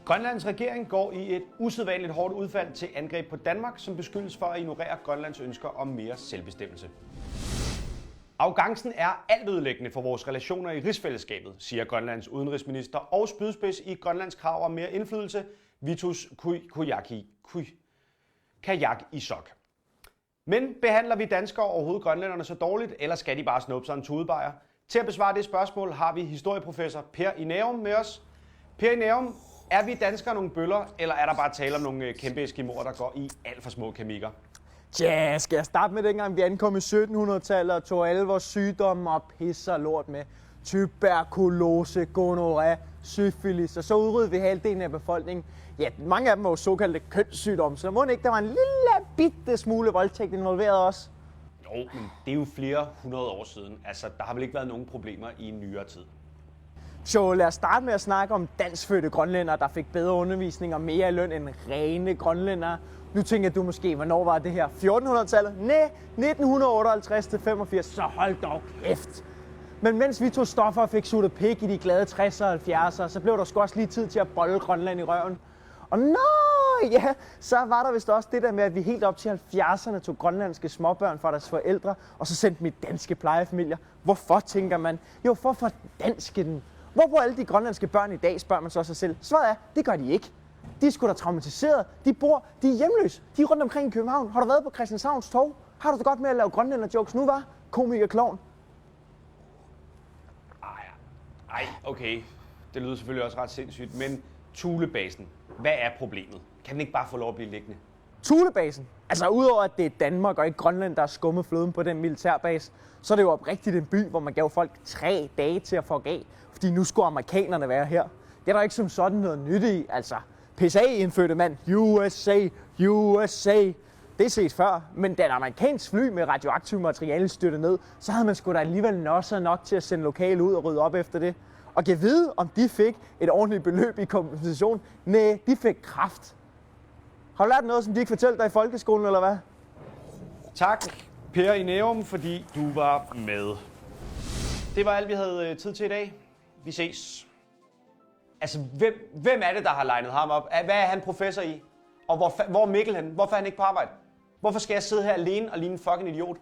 Grønlands regering går i et usædvanligt hårdt udfald til angreb på Danmark, som beskyldes for at ignorere Grønlands ønsker om mere selvbestemmelse. Arrogancen er altødelæggende for vores relationer i rigsfællesskabet, siger Grønlands udenrigsminister og spydspids i Grønlands krav om mere indflydelse, Vitus Kajak i Sok. Men behandler vi danskere overhovedet grønlænderne så dårligt, eller skal de bare snuppe sig en tudebajer? Til at besvare det spørgsmål har vi historieprofessor Per i Nærum med os. Per i Nærum, er vi danskere nogle bøller, eller er der bare tale om nogle kæmpe eskimoer, der går i alt for små kemikker? Tja, skal jeg starte med dengang vi ankom i 1700-tallet og tog alle vores sygdomme og pisser lort med? Tuberkulose, gonorrhea, syfilis, og så udryddede vi halvdelen af befolkningen. Ja, mange af dem var jo såkaldte kønssygdomme, så må ikke der var en lille bitte smule voldtægt involveret også. Jo, men det er jo flere hundrede år siden. Altså, der har vel ikke været nogen problemer i nyere tid. Så lad os starte med at snakke om danskfødte grønlændere, der fik bedre undervisning og mere løn end rene grønlændere. Nu tænker du måske, hvornår var det her? 1400-tallet? Nej, 1958-85, så hold dog kæft. Men mens vi tog stoffer og fik suttet pik i de glade 60'ere og 70'ere, så blev der sgu også lige tid til at bolle Grønland i røven. Og ja, så var der vist også det der med, at vi helt op til 70'erne tog grønlandske småbørn fra deres forældre, og så sendte dem i danske plejefamilier. Hvorfor, tænker man? Jo, for at fordanske den. Hvor bor alle de grønlandske børn i dag, spørger man så sig selv. Svaret er, det gør de ikke. De er sgu da traumatiseret. De er hjemløse. De er rundt omkring i København. Har du været på Christianshavns Torv? Har du det godt med at lave grønlænder-jokes nu, var? Komiker-klovn. Ej, okay. Det lyder selvfølgelig også ret sindssygt, men Thulebasen, hvad er problemet? Kan den ikke bare få lov at blive liggende? Thulebasen? Altså udover at det er Danmark og ikke Grønland, der er skummet fløden på den militærbase, så er det jo oprigtigt en by, hvor man gav folk 3 dage til at få af, fordi nu skulle amerikanerne være her. Det er der ikke som sådan noget nyt i, altså. PSA indfødte mand, USA. Det ses før, men da et amerikansk fly med radioaktivt materiale styrte ned, så havde man sgu da alligevel nosser nok til at sende lokale ud og rydde op efter det. Og kan vide, om de fik et ordentligt beløb i kompensation? Nej, de fik kraft. Har du lært noget, som de ikke fortalte dig i folkeskolen, eller hvad? Tak, Per i Nærum, fordi du var med. Det var alt, vi havde tid til i dag. Vi ses. Altså, hvem er det, der har legnet ham op? Hvad er han professor i? Og hvor er Mikkel henne? Hvorfor er han ikke på arbejde? Hvorfor skal jeg sidde her alene og ligne en fucking idiot?